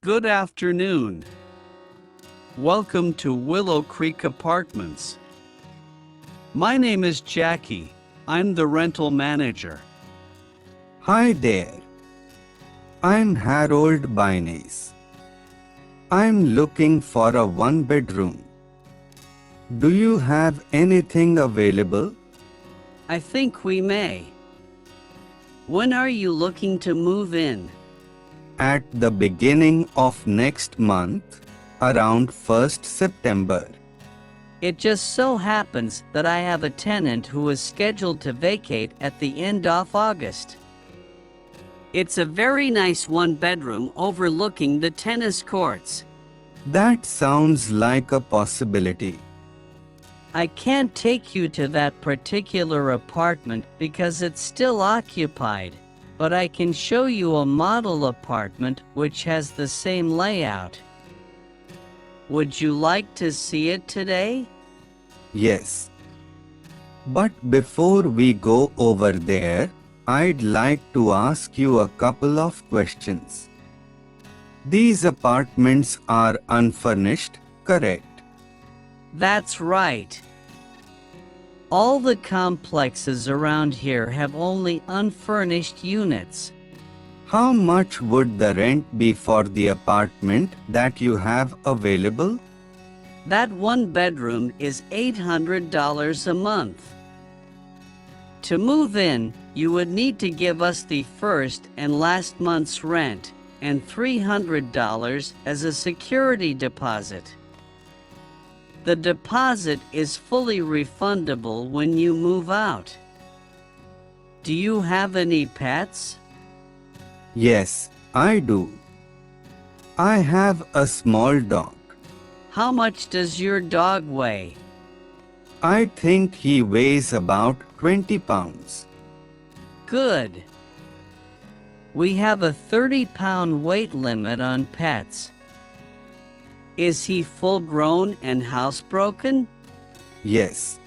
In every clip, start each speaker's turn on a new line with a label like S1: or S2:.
S1: Good afternoon. Welcome to Willow Creek Apartments. My name is Jackie. I'm the rental manager.
S2: Hi there. I'm Harold Bynes. I'm looking for a one-bedroom. Do you have anything available?
S1: I think we may. When are you looking to move in?
S2: At the beginning of next month, around 1st September.
S1: It just so happens that I have a tenant who is scheduled to vacate at the end of August. It's a very nice one-bedroom overlooking the tennis courts.
S2: That sounds like a possibility.
S1: I can't take you to that particular apartment because it's still occupied, but I can show you a model apartment which has the same layout. Would you like to see it today?
S2: Yes. But before we go over there, I'd like to ask you a couple of questions. These apartments are unfurnished, correct?
S1: That's right. All the complexes around here have only unfurnished units.
S2: How much would the rent be for the apartment that you have available?
S1: That one bedroom is $800 a month. To move in, you would need to give us the first and last month's rent and $300 as a security deposit. The deposit is fully refundable when you move out. Do you have any pets?
S2: Yes, I do. I have a small dog.
S1: How much does your dog weigh?
S2: I think he weighs about 20 pounds.
S1: Good. We have a 30-pound weight limit on pets. Is he full-grown and housebroken?
S2: Yes.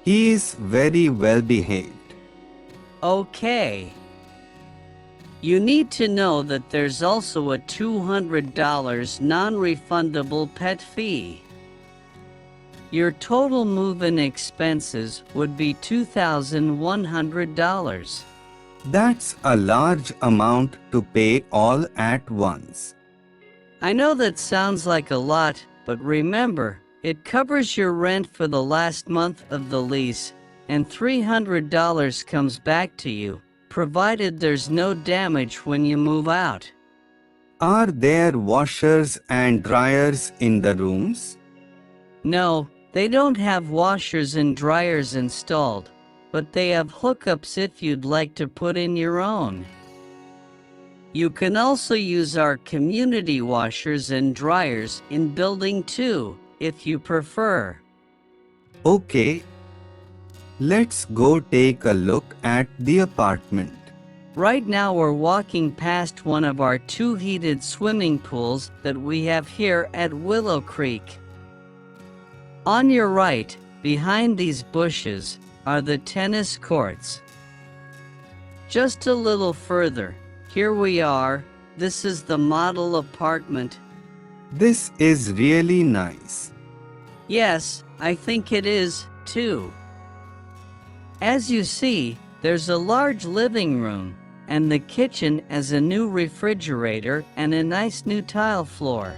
S2: He is very well behaved.
S1: Okay. You need to know that there's also a $200 non-refundable pet fee. Your total move-in expenses would be $2,100.
S2: That's a large amount to pay all at once.
S1: I know that sounds like a lot, but remember, it covers your rent for the last month of the lease, and $300 comes back to you, provided there's no damage when you move out.
S2: Are there washers and dryers in the rooms?
S1: No, they don't have washers and dryers installed, but they have hookups if you'd like to put in your own. You can also use our community washers and dryers in Building 2, if you prefer.
S2: Okay. Let's go take a look at the apartment.
S1: Right now we're walking past one of our 2 heated swimming pools that we have here at Willow Creek. On your right, behind these bushes, are the tennis courts. Just a little further, here we are. This is the model apartment.
S2: This is really nice.
S1: Yes, I think it is, too. As you see, there's a large living room, and the kitchen has a new refrigerator and a nice new tile floor.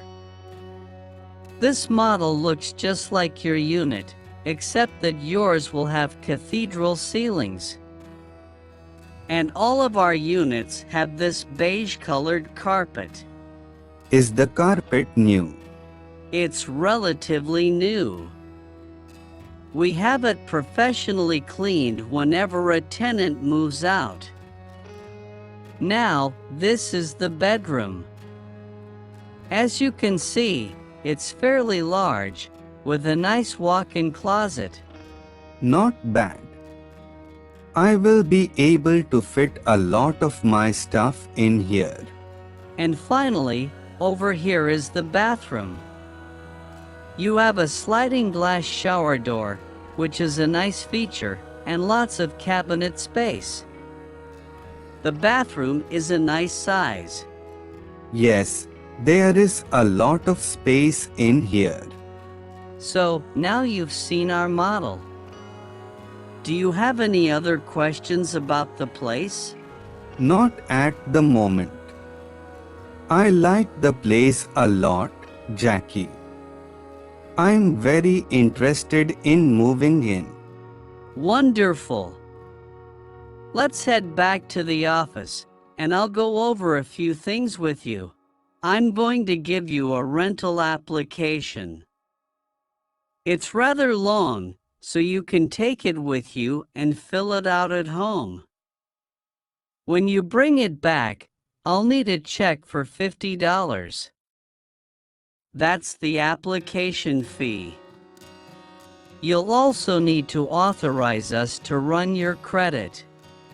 S1: This model looks just like your unit, except that yours will have cathedral ceilings. And all of our units have this beige-colored carpet.
S2: Is the carpet new?
S1: It's relatively new. We have it professionally cleaned whenever a tenant moves out. Now, this is the bedroom. As you can see, it's fairly large, with a nice walk-in closet.
S2: Not bad. I will be able to fit a lot of my stuff in here.
S1: And finally, over here is the bathroom. You have a sliding glass shower door, which is a nice feature, and lots of cabinet space. The bathroom is a nice size.
S2: Yes, There is a lot of space in here.
S1: So, now you've seen our model. Do you have any other questions about the place?
S2: Not at the moment. I like the place a lot, Jackie. I'm very interested in moving in.
S1: Wonderful. Let's head back to the office, and I'll go over a few things with you. I'm going to give you a rental application. It's rather long, so you can take it with you and fill it out at home. When you bring it back, I'll need a check for $50. That's the application fee. You'll also need to authorize us to run your credit.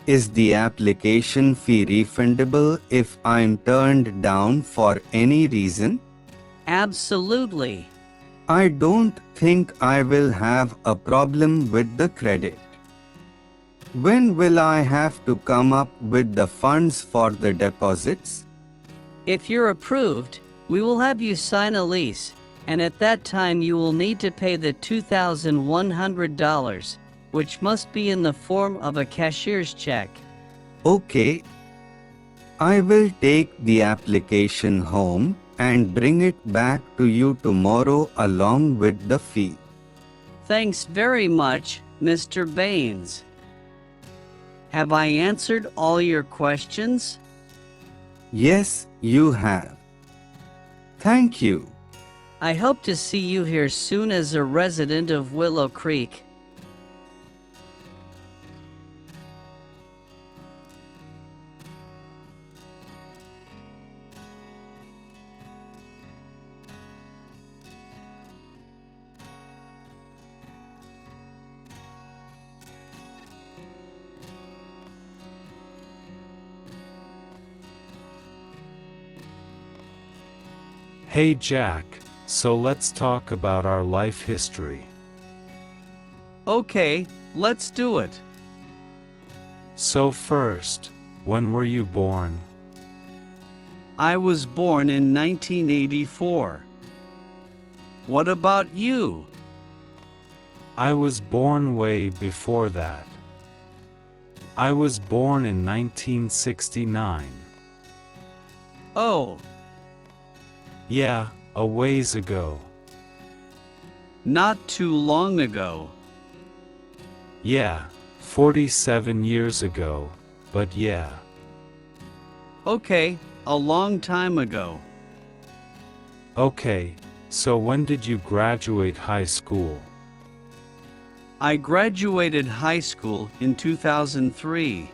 S2: Is the application fee refundable if I'm turned down for any reason?
S1: Absolutely.
S2: I don't think I will have a problem with the credit. When will I have to come up with the funds for the deposits?
S1: If you're approved, we will have you sign a lease, and at that time you will need to pay the $2,100, which must be in the form of a cashier's check.
S2: Okay. I will take the application home and bring it back to you tomorrow along with the fee.
S1: Thanks very much, Mr. Baines. Have I answered all your questions?
S2: Yes, you have. Thank you.
S1: I hope to see you here soon as a resident of Willow Creek.
S3: Hey Jack, so let's talk about our life history.
S1: Okay, let's do it.
S3: So first, when were you born?
S1: I was born in 1984. What about you?
S3: I was born way before that. I was born in 1969.
S1: Oh,
S3: Yeah, a ways ago.
S1: not too long ago.
S3: Yeah, 47 years ago, but yeah.
S1: Okay, a long time ago.
S3: Okay, so when did you graduate high school?
S1: I graduated high school in 2003.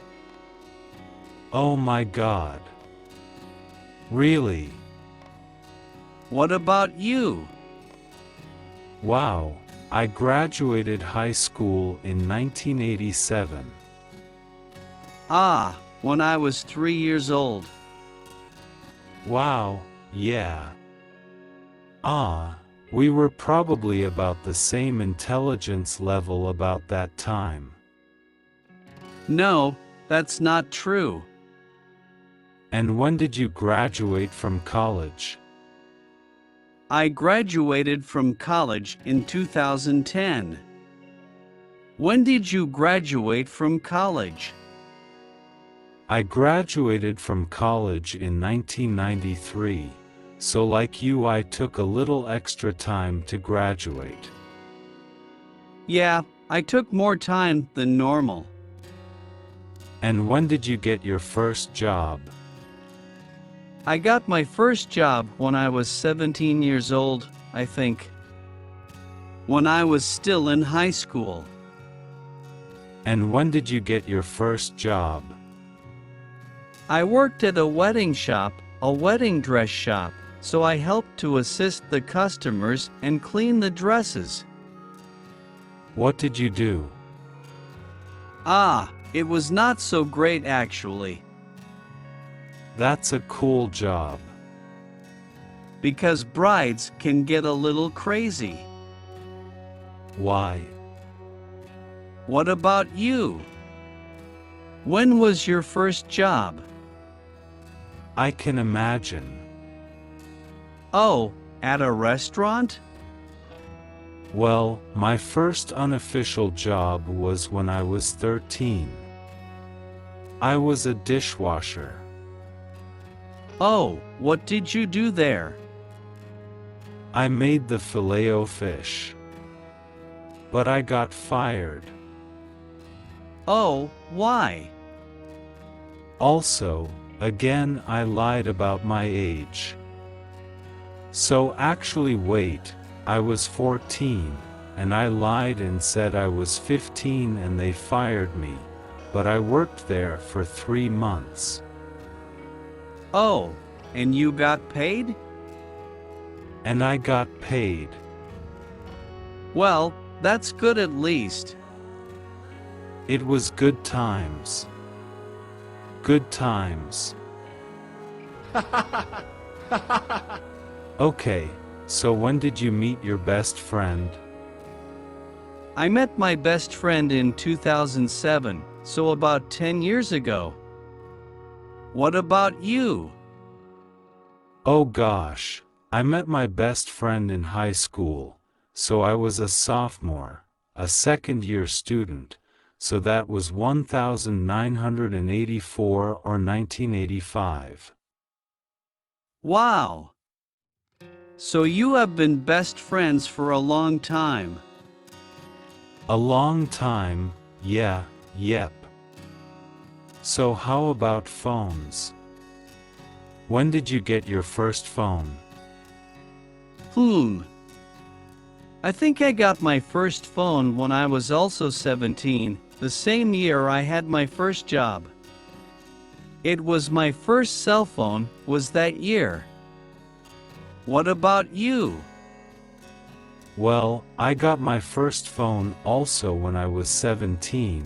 S3: Oh my God. Really?
S1: What about you?
S3: Wow, I graduated high school in 1987.
S1: Ah, when I was 3 years old.
S3: Wow, yeah. We were probably about the same intelligence level about that time.
S1: No, that's not true.
S3: And when did you graduate from college?
S1: I graduated from college in 2010. When did you graduate from college?
S3: I graduated from college in 1993, so like you I took a little extra time to graduate.
S1: Yeah, I took more time than normal.
S3: And when did you get your first job?
S1: I got my first job when I was 17 years old, I think. When I was still in high school.
S3: And when did you get your first job?
S1: I worked at a wedding shop, a wedding dress shop, so I helped to assist the customers and clean the dresses.
S3: What did you do?
S1: It was not so great actually.
S3: That's a cool job.
S1: Because brides can get a little crazy.
S3: Why?
S1: What about you? When was your first job?
S3: I can imagine.
S1: Oh, at a restaurant?
S3: Well, my first unofficial job was when I was 13. I was a dishwasher.
S1: Oh, what did you do there?
S3: I made the filet-o-fish. But I got fired.
S1: Oh, why?
S3: Also, again I lied about my age. So actually wait, I was 14, and I lied and said I was 15 and they fired me, but I worked there for 3 months.
S1: Oh, and you got paid?
S3: And I got paid.
S1: Well, that's good at least.
S3: It was good times. Good times. Okay, so when did you meet your best friend?
S1: I met my best friend in 2007, so about 10 years ago. What about you?
S3: Oh gosh, I met my best friend in high school, so I was a sophomore, a second-year student, so that was 1984 or 1985.
S1: Wow! So you have been best friends for a long time.
S3: A long time, yeah, yep. So how about phones? When did you get your first phone?
S1: I think I got my first phone when I was also 17, the same year I had my first job. It was my first cell phone, was that year. What about you?
S3: Well, I got my first phone also when I was 17,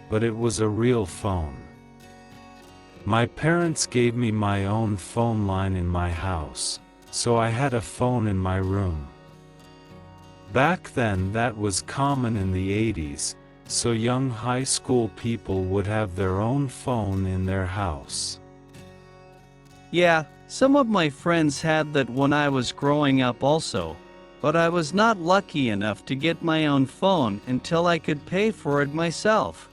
S3: but it was a real phone. My parents gave me my own phone line in my house, so I had a phone in my room. Back then that was common in the 80s, so young high school people would have their own phone in their house.
S1: Yeah, some of my friends had that when I was growing up also, but I was not lucky enough to get my own phone until I could pay for it myself.